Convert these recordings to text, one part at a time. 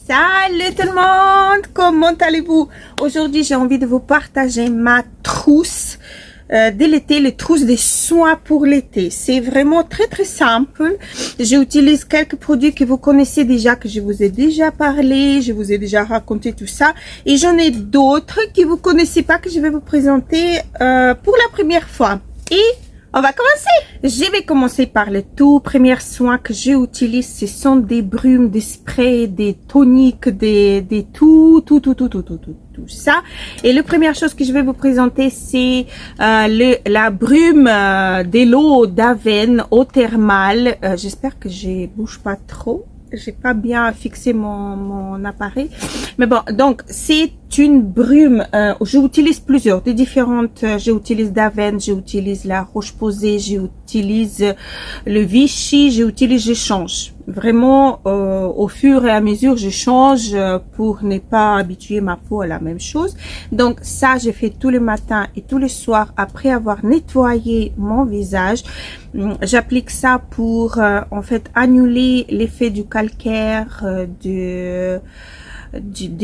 Salut tout le monde, comment allez-vous? Aujourd'hui, j'ai envie de vous partager ma trousse de l'été, les trousses des soins pour l'été. C'est vraiment très simple. J'utilise quelques produits que vous connaissez déjà, que je vous ai déjà parlé, je vous ai déjà raconté tout ça. Et j'en ai d'autres que vous connaissez pas, que je vais vous présenter pour la première fois. Et on va commencer. Je vais commencer par le tout premier soin que j'utilise. Ce sont des brumes, des sprays, des toniques, des tout ça. Et la première chose que je vais vous présenter, c'est la brume de l'eau d'Avène eau thermale. J'espère que je bouge pas trop. J'ai pas bien fixé mon appareil, mais bon, donc c'est une brume. J'utilise plusieurs, des différentes. J'utilise d'Avène, j'utilise la Roche-Posay, j'utilise le Vichy, je change. Vraiment, au fur et à mesure, je change pour ne pas habituer ma peau à la même chose. Donc ça, je fais tous les matins et tous les soirs après avoir nettoyé mon visage. J'applique ça pour en fait annuler l'effet du calcaire, du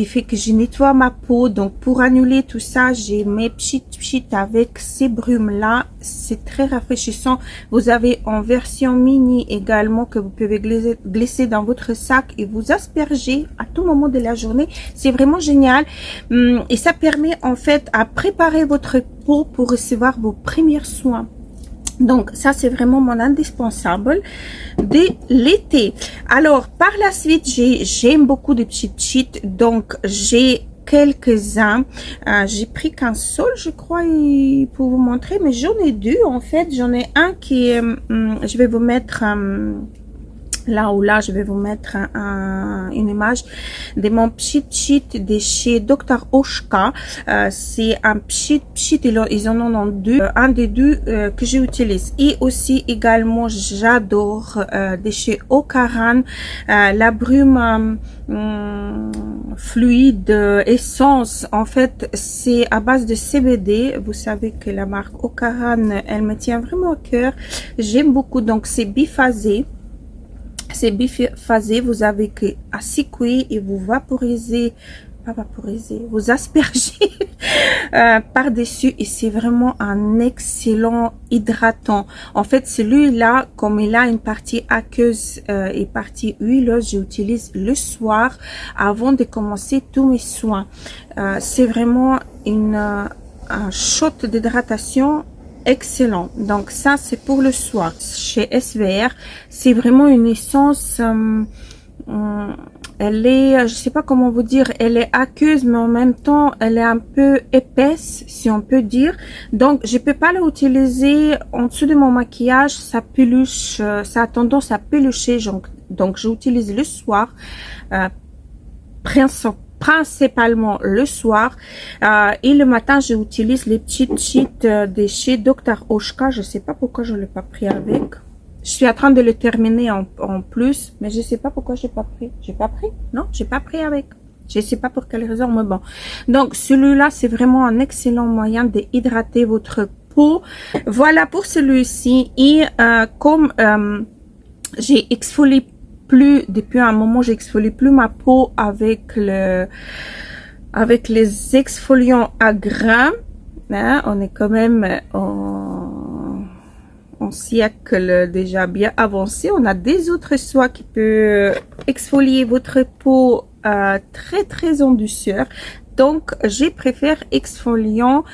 fait que je nettoie ma peau. Donc pour annuler tout ça, j'ai mes petites avec ces brumes là. C'est très rafraîchissant. Vous avez en version mini également que vous pouvez glisser dans votre sac et vous asperger à tout moment de la journée. C'est vraiment génial et ça permet en fait à préparer votre peau pour recevoir vos premiers soins. Donc ça c'est vraiment mon indispensable de l'été. Alors par la suite, j'aime beaucoup de petites cheats, donc j'ai quelques-uns. J'ai pris qu'un seul, je crois, pour vous montrer, mais j'en ai deux en fait. J'en ai un qui est, je vais vous mettre là ou là, je vais vous mettre une image de mon petit cheat de chez Dr. Oshka. C'est un petit ils en ont deux, un des deux que j'utilise. Et aussi également, j'adore de chez Ocaran, la brume fluide essence. En fait, c'est à base de CBD. Vous savez que la marque Ocaran, elle me tient vraiment à cœur. J'aime beaucoup. Donc c'est biphasé. C'est biphasé, vous avez que à secouer et vous vaporiser, pas vaporiser, vous asperger par-dessus, et c'est vraiment un excellent hydratant. En fait, celui-là, comme il a une partie aqueuse et partie huileuse, j'utilise le soir avant de commencer tous mes soins. C'est vraiment un shot d'hydratation excellent. Donc ça c'est pour le soir. Chez SVR, c'est vraiment une essence, elle est, je sais pas comment vous dire, elle est aqueuse mais en même temps elle est un peu épaisse, si on peut dire. Donc je peux pas l'utiliser en dessous de mon maquillage, ça peluche, ça a tendance à pelucher. Donc j'utilise le soir, principalement le soir, et le matin j'utilise les petites cheats de chez Dr. Oshka. Je sais pas pourquoi je l'ai pas pris avec. Je suis en train de le terminer en plus, mais je sais pas pourquoi j'ai pas pris. Non, j'ai pas pris avec. Je sais pas pour quelle raison, mais bon. Donc celui-là c'est vraiment un excellent moyen de hydrater votre peau. Voilà pour celui-ci. Et comme j'ai exfolié plus depuis un moment, j'exfolie plus ma peau avec les exfoliants à grains, hein, on est quand même en siècle déjà bien avancé. On a des autres soins qui peuvent exfolier votre peau très en douceur. Donc je préfère exfoliant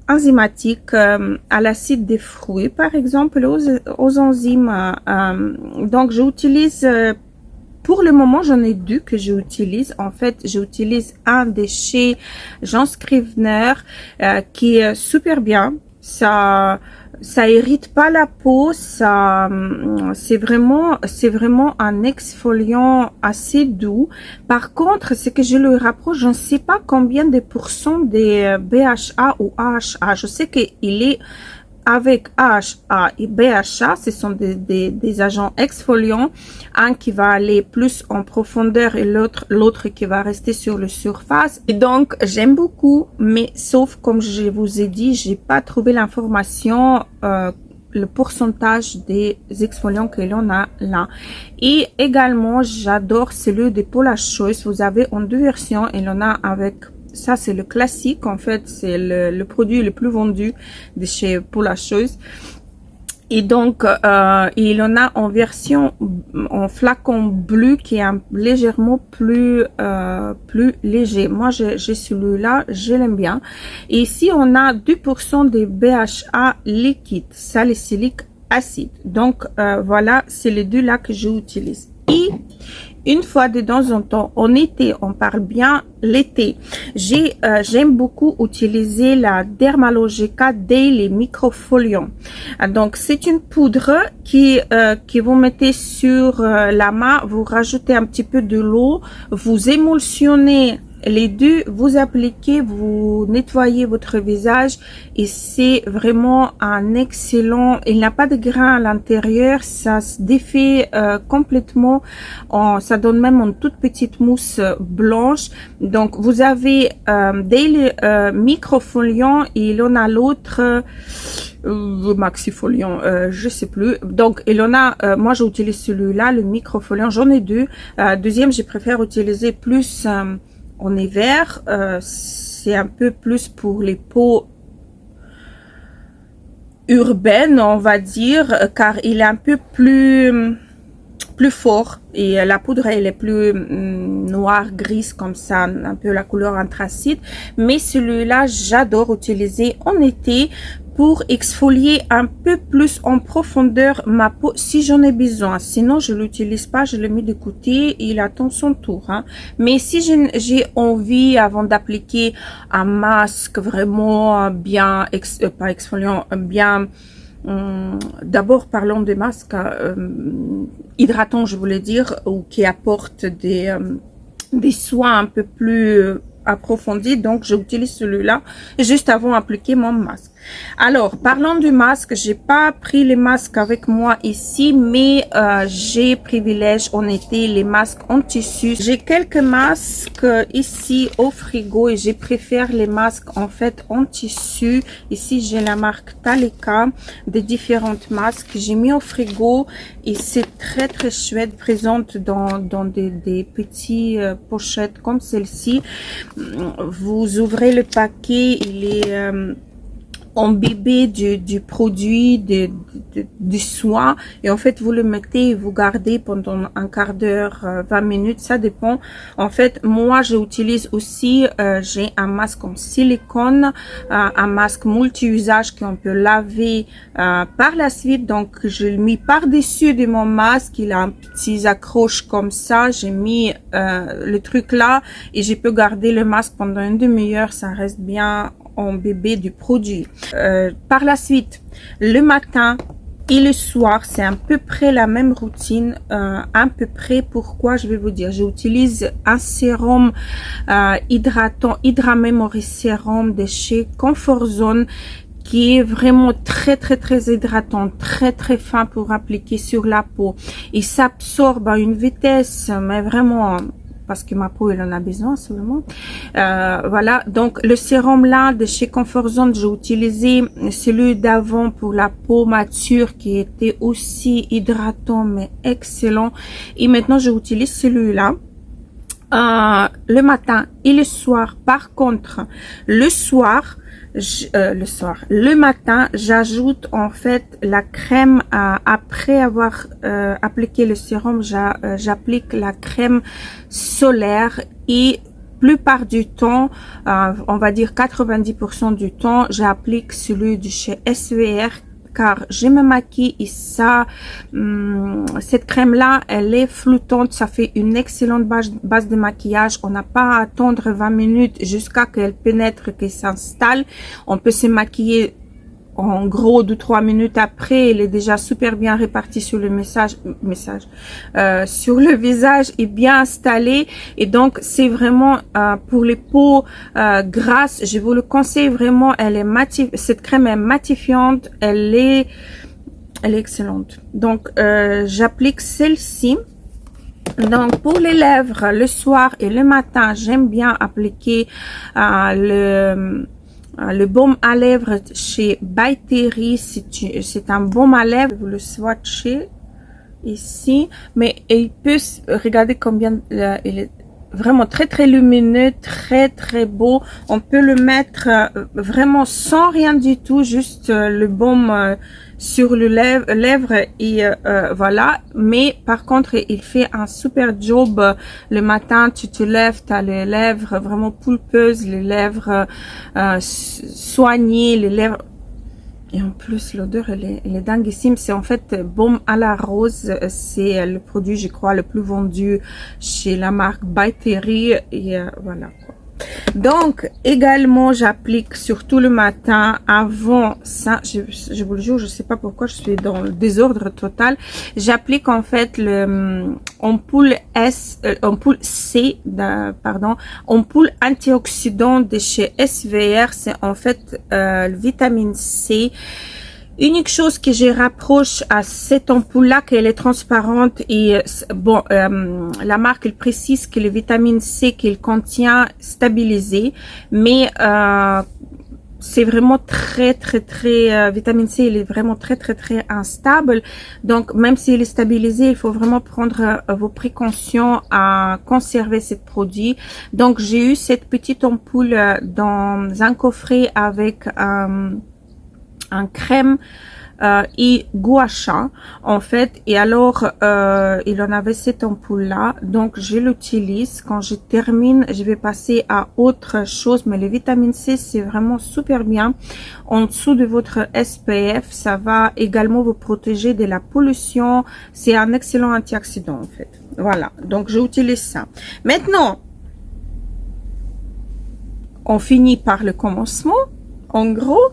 enzymatique à l'acide des fruits, par exemple, aux enzymes. Donc j'utilise pour le moment, j'en ai deux que j'utilise. En fait, j'utilise un de chez Jean Scrivener qui est super bien. Ça irrite pas la peau, c'est vraiment un exfoliant assez doux. Par contre, ce que je le rapproche, je ne sais pas combien de pourcents des BHA ou AHA. Je sais qu'il est avec AHA et BHA, ce sont des agents exfoliants. Un qui va aller plus en profondeur et l'autre qui va rester sur la surface. Et donc, j'aime beaucoup, mais sauf comme je vous ai dit, j'ai pas trouvé l'information le pourcentage des exfoliants que l'on a là. Et également, j'adore celui de Paula's Choice. Vous avez en deux versions et l'on a avec, ça c'est le classique, en fait, c'est le produit le plus vendu de chez Paula's Choice. Et donc, il en a en version, en flacon bleu qui est légèrement plus léger. Moi, j'ai celui-là, je l'aime bien. Et ici, on a 2% de BHA liquide, salicylique acide. Donc, voilà, c'est les deux là que j'utilise. Et une fois de temps en temps, en été, on parle bien l'été. J'aime beaucoup utiliser la Dermalogica Daily Microfoliant. Donc, c'est une poudre que vous mettez sur la main, vous rajoutez un petit peu de l'eau, vous émulsionnez les deux, vous appliquez, vous nettoyez votre visage et c'est vraiment un excellent, il n'a pas de grains à l'intérieur, ça se défait complètement, ça donne même une toute petite mousse blanche. Donc vous avez Daily Microfoliant et il en a l'autre Maxifoliant, je sais plus. Donc il en a, moi j'utilise celui-là, le Microfoliant, j'en ai deux. Deuxième, je préfère utiliser plus en hiver, c'est un peu plus pour les peaux urbaines, on va dire, car il est un peu plus fort et la poudre elle est plus noire grise comme ça, un peu la couleur anthracite. Mais celui-là j'adore utiliser en été pour exfolier un peu plus en profondeur ma peau si j'en ai besoin. Sinon je l'utilise pas, je le mets de côté, il attend son tour, hein. Mais si j'ai envie, avant d'appliquer un masque vraiment bien pas exfoliant, bien d'abord parlons des masques hydratants, je voulais dire, ou qui apportent des soins un peu plus approfondis. Donc j'utilise celui-là juste avant d'appliquer mon masque. Alors, parlons du masque, j'ai pas pris les masques avec moi ici, mais j'ai privilège en été les masques en tissu. J'ai quelques masques ici au frigo et je préfère les masques en fait en tissu. Ici, j'ai la marque Taleka, des différentes masques que j'ai mis au frigo et c'est très très chouette, présente dans des petits pochettes comme celle-ci. Vous ouvrez le paquet, il est en bébé du produit du soin et en fait vous le mettez et vous gardez pendant un quart d'heure, 20 minutes, ça dépend. En fait moi j'utilise aussi j'ai un masque en silicone, un masque multi-usage qu'on peut laver par la suite. Donc je le mis par dessus de mon masque, il a un petit accroche comme ça, j'ai mis le truc là et je peux garder le masque pendant une demi-heure, ça reste bien en bébé du produit. Par la suite, le matin et le soir, c'est à peu près la même routine, à peu près. Pourquoi? Je vais vous dire. J'utilise un sérum hydratant, Hydra Memory Sérum de chez Comfort Zone, qui est vraiment très très très hydratant, très très fin pour appliquer sur la peau. Il s'absorbe à une vitesse, mais vraiment, parce que ma peau elle en a besoin seulement. Voilà, donc le sérum là de chez Comfort Zone, j'ai utilisé celui d'avant pour la peau mature qui était aussi hydratant mais excellent, et maintenant j'utilise celui-là le matin et le soir. Par contre le soir, le matin, j'ajoute en fait la crème après avoir appliqué le sérum, j'applique la crème solaire et plupart du temps, on va dire 90% du temps, j'applique celui de chez SVR, car je me maquille et ça, cette crème là elle est flottante, ça fait une excellente base de maquillage. On n'a pas à attendre 20 minutes jusqu'à qu'elle pénètre, qu'elle s'installe. On peut se maquiller en gros 2-3 minutes après, elle est déjà super bien répartie sur le sur le visage et bien installée. Et donc c'est vraiment pour les peaux grasses, je vous le conseille vraiment. Elle est cette crème est matifiante, elle est excellente. Donc j'applique celle-ci. Donc pour les lèvres, le soir et le matin, j'aime bien appliquer le baume à lèvres chez By Terry, c'est un baume à lèvres. Vous le swatchez ici, mais il peut regarder combien il est vraiment très très lumineux, très très beau. On peut le mettre vraiment sans rien du tout, juste le baume sur le lèvre et voilà. Mais par contre, il fait un super job le matin. Tu te lèves, tu as les lèvres vraiment pulpeuses, les lèvres soignées, les lèvres. Et en plus, l'odeur, elle est dinguissime. C'est en fait baume à la rose. C'est le produit, je crois, le plus vendu chez la marque By Terry. Et voilà, quoi. Donc, également, j'applique surtout le matin avant ça. Je vous le jure, je sais pas pourquoi je suis dans le désordre total. J'applique en fait le ampoule C, pardon, ampoule antioxydant de chez SVR. C'est en fait le vitamine C. Unique chose que je rapproche à cette ampoule-là, qu'elle est transparente et bon, la marque elle précise que le vitamine C qu'elle contient stabilisé, mais c'est vraiment très vitamine C, il est vraiment très instable. Donc même s'il est stabilisé, il faut vraiment prendre vos précautions à conserver ce produit. Donc j'ai eu cette petite ampoule dans un coffret avec un crème et gua sha en fait, et alors il en avait cette ampoule là, donc je l'utilise. Quand je termine, je vais passer à autre chose, mais le vitamine C c'est vraiment super bien en dessous de votre SPF. Ça va également vous protéger de la pollution, c'est un excellent antioxydant en fait. Voilà, donc j'utilise ça. Maintenant on finit par le commencement. En gros,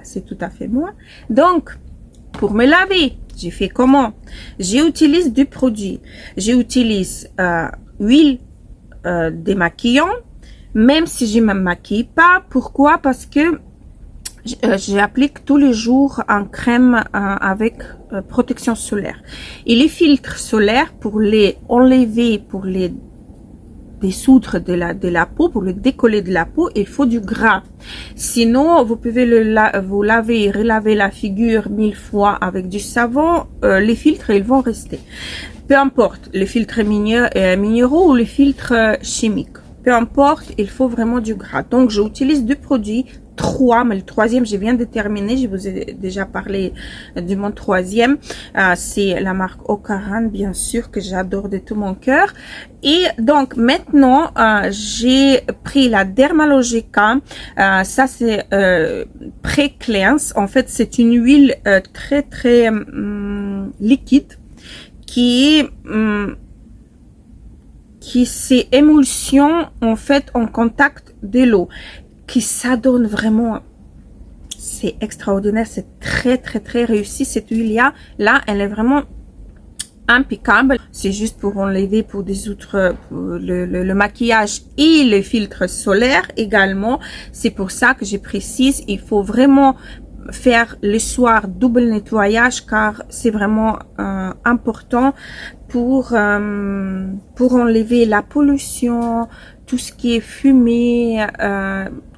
c'est tout à fait moi. Donc, pour me laver, j'ai fait comment? J'utilise du produit. J'utilise huile démaquillant, même si je ne me maquille pas. Pourquoi? Parce que j'applique tous les jours un crème avec protection solaire. Et les filtres solaires, pour les enlever, pour les dissoudre de la peau, pour le décoller de la peau, il faut du gras. Sinon, vous pouvez vous laver et relaver la figure 1000 fois avec du savon, les filtres, ils vont rester. Peu importe, les filtres minéraux ou les filtres chimiques. Peu importe, il faut vraiment du gras. Donc, j'utilise du produit 3, mais le troisième, je viens de terminer. Je vous ai déjà parlé de mon troisième. C'est la marque Ocaran, bien sûr, que j'adore de tout mon cœur. Et donc, maintenant, j'ai pris la Dermalogica. Ça, c'est pré-cleanse. En fait, c'est une huile très liquide qui c'est émulsion, en fait, en contact de l'eau. Qui ça donne vraiment, c'est extraordinaire, c'est très réussi. Cette huile là, elle est vraiment impeccable. C'est juste pour enlever, pour dissoudre le maquillage et les filtres solaires également. C'est pour ça que je précise, il faut vraiment faire le soir double nettoyage, car c'est vraiment important pour enlever la pollution, tout ce qui est fumée,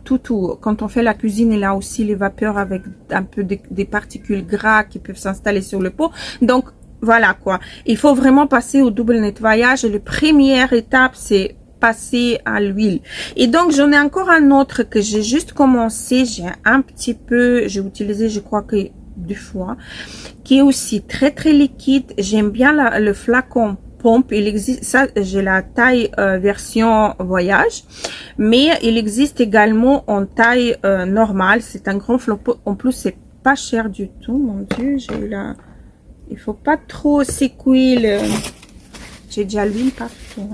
tout. Quand on fait la cuisine, il y a aussi les vapeurs avec un peu des particules gras qui peuvent s'installer sur le pot. Donc, voilà quoi. Il faut vraiment passer au double nettoyage. Et la première étape, c'est passer à l'huile. Et donc, j'en ai encore un autre que j'ai juste commencé. J'ai un petit peu, j'ai utilisé, je crois que 2 fois, qui est aussi très liquide. J'aime bien le flacon pompe. Il existe, ça j'ai la taille version voyage, mais il existe également en taille normale. C'est un grand flacon. En plus, c'est pas cher du tout. Mon Dieu, j'ai eu la... Il faut pas trop secouer le... J'ai déjà l'huile partout.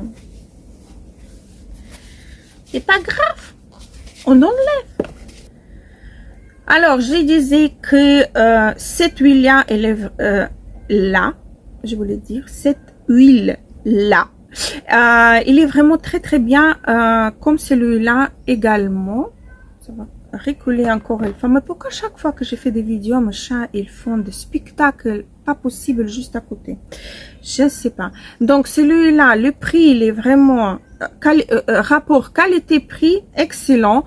C'est pas grave. On enlève. Alors, je disais que cette huile-là, elle est là. Je voulais dire, cette huile-là. Il est vraiment très bien, comme celui-là également. Ça va rigoler encore une fois. Mais pourquoi chaque fois que je fais des vidéos, mes chats, ils font des spectacles pas possible juste à côté? Je ne sais pas. Donc, celui-là, le prix, il est vraiment... rapport qualité-prix excellent.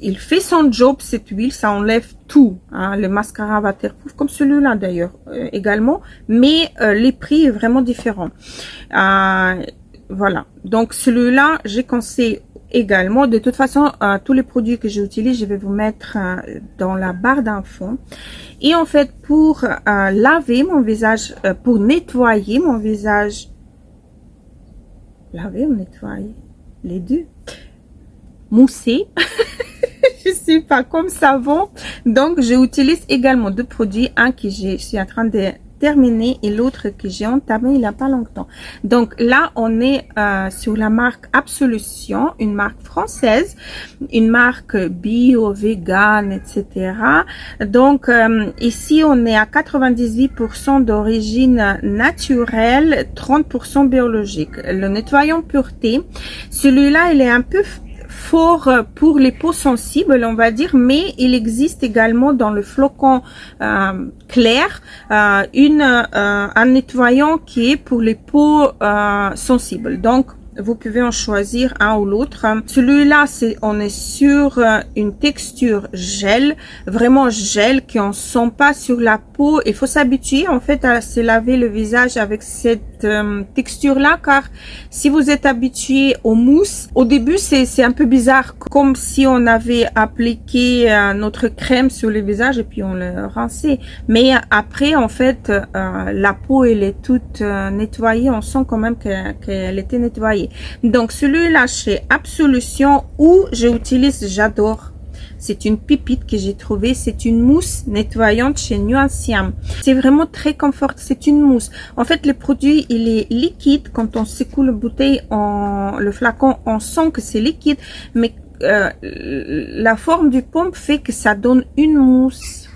Il fait son job, cette huile, ça enlève tout. Hein, le mascara waterproof, comme celui-là d'ailleurs également. Mais les prix est vraiment différent. Voilà. Donc, celui-là, je conseille également. De toute façon, tous les produits que j'utilise, je vais vous mettre dans la barre d'infos. Et en fait, pour laver mon visage, pour nettoyer mon visage, laver ou nettoyer, les deux, mousser, je sais pas, comme savon. Donc, j'utilise également deux produits, un que je suis en train de terminé et l'autre que j'ai entamé il n'y a pas longtemps. Donc là, on est sur la marque Absolution, une marque française, une marque bio, vegan, etc. Donc ici, on est à 98% d'origine naturelle, 30% biologique. Le nettoyant pureté, celui-là, il est un peu fort pour les peaux sensibles, on va dire, mais il existe également dans le flocon clair un nettoyant qui est pour les peaux sensibles. Donc vous pouvez en choisir un ou l'autre. Celui-là, on est sur une texture gel, vraiment gel, qui on sent pas sur la peau. Il faut s'habituer en fait à se laver le visage avec cette texture-là, car si vous êtes habitué aux mousses, au début c'est un peu bizarre, comme si on avait appliqué notre crème sur le visage et puis on le rinçait. Mais après, en fait, la peau elle est toute nettoyée, on sent quand même qu'elle était nettoyée. Donc celui-là chez Absolution, où j'adore, c'est une pépite que j'ai trouvée, c'est une mousse nettoyante chez Nuanciam. C'est vraiment très confort, c'est une mousse. En fait, le produit il est liquide, quand on secoue la bouteille, le flacon, on sent que c'est liquide, mais la forme du pompe fait que ça donne une mousse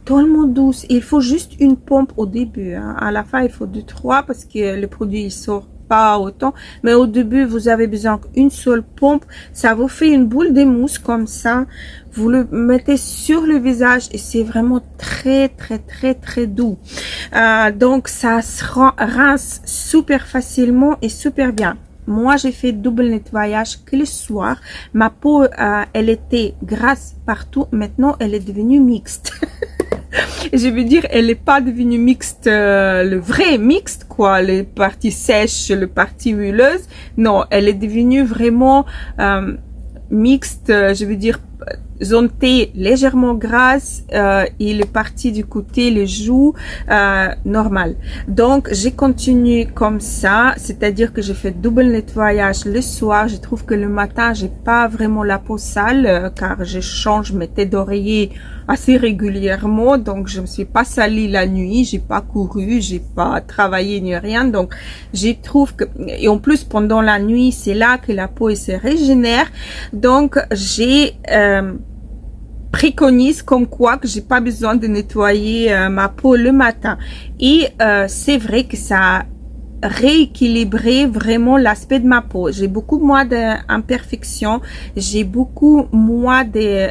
tellement douce. Il faut juste une pompe au début, hein. À la fin il faut 2-3 parce que le produit il sort pas autant, mais au début vous avez besoin qu'une seule pompe. Ça vous fait une boule de mousse comme ça, vous le mettez sur le visage et c'est vraiment très doux. Donc ça se rince super facilement et super bien. Moi, j'ai fait double nettoyage que le soir. Ma peau, elle était grasse partout. Maintenant, elle est devenue mixte. Je veux dire, elle n'est pas devenue mixte, le vrai mixte, quoi, les parties sèches, les parties huileuses. Non, elle est devenue vraiment mixte, je veux dire, zone T légèrement grasse et les parties du côté, les joues, normal. Donc, j'ai continué comme ça, c'est-à-dire que je fais double nettoyage le soir. Je trouve que le matin, j'ai pas vraiment la peau sale car je change mes têtes d'oreiller assez régulièrement, donc je me suis pas salie la nuit, j'ai pas couru, j'ai pas travaillé ni rien, donc je trouve que, et en plus pendant la nuit, c'est là que la peau se régénère, donc j'ai préconise comme quoi que j'ai pas besoin de nettoyer ma peau le matin. Et c'est vrai que ça a rééquilibré vraiment l'aspect de ma peau. J'ai beaucoup moins d'imperfections, j'ai beaucoup moins de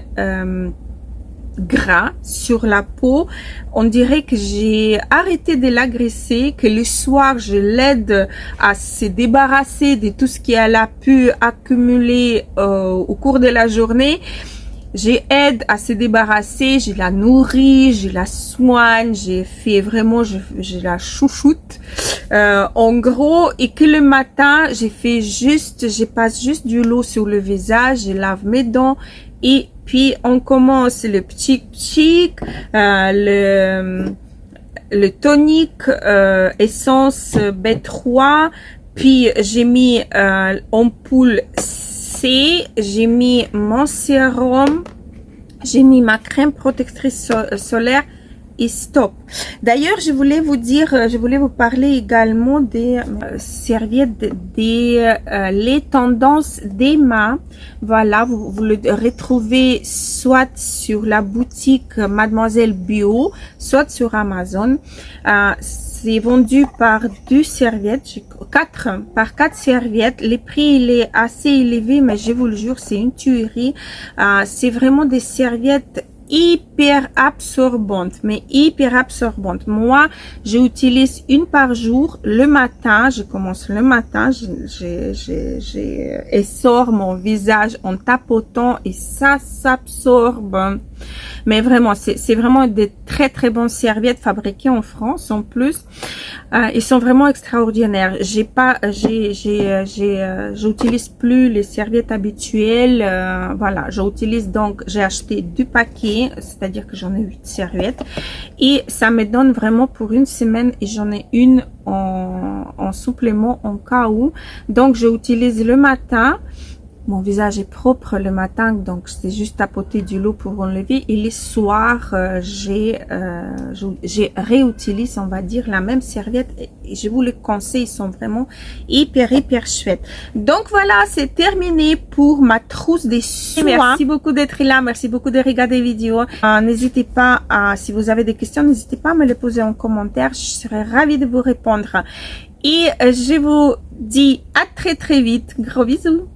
gras sur la peau. On dirait que j'ai arrêté de l'agresser, que le soir je l'aide à se débarrasser de tout ce qu'elle a pu accumuler au cours de la journée. J'aide à se débarrasser, je la nourris, je la soigne, j'ai fait vraiment, je la chouchoute, en gros, et que le matin, je passe juste du l'eau sur le visage, je lave mes dents, et puis on commence le petit le tonique essence B3, puis j'ai mis ampoule C, j'ai mis mon sérum, j'ai mis ma crème protectrice solaire et stop. D'ailleurs, je voulais vous parler également des serviettes, les tendances d'Emma. Voilà, vous le retrouvez soit sur la boutique Mademoiselle Bio, soit sur Amazon. C'est vendu par 2 serviettes, par 4 serviettes. Le prix, il est assez élevé, mais je vous le jure, c'est une tuerie. C'est vraiment des serviettes hyper absorbante, mais hyper absorbante. Moi, j'utilise une par jour. Le matin, je commence le matin, essore mon visage en tapotant et ça s'absorbe. Mais vraiment, c'est vraiment des très très bonnes serviettes fabriquées en France en plus. Ils sont vraiment extraordinaires. J'utilise plus les serviettes habituelles. Voilà, j'utilise donc, j'ai acheté 2 paquets, c'est-à-dire que j'en ai 8 serviettes et ça me donne vraiment pour une semaine et j'en ai une en supplément en cas où. Donc, j'utilise le matin. Mon visage est propre le matin, donc c'est juste tapoter du l'eau pour enlever. Et les soirs, j'ai réutilise, on va dire, la même serviette. Et je vous les conseille, ils sont vraiment hyper chouettes. Donc voilà, c'est terminé pour ma trousse des soins. Merci beaucoup d'être là, merci beaucoup de regarder la vidéo. N'hésitez pas, si vous avez des questions, n'hésitez pas à me les poser en commentaire. Je serai ravie de vous répondre. Et je vous dis à très vite. Gros bisous.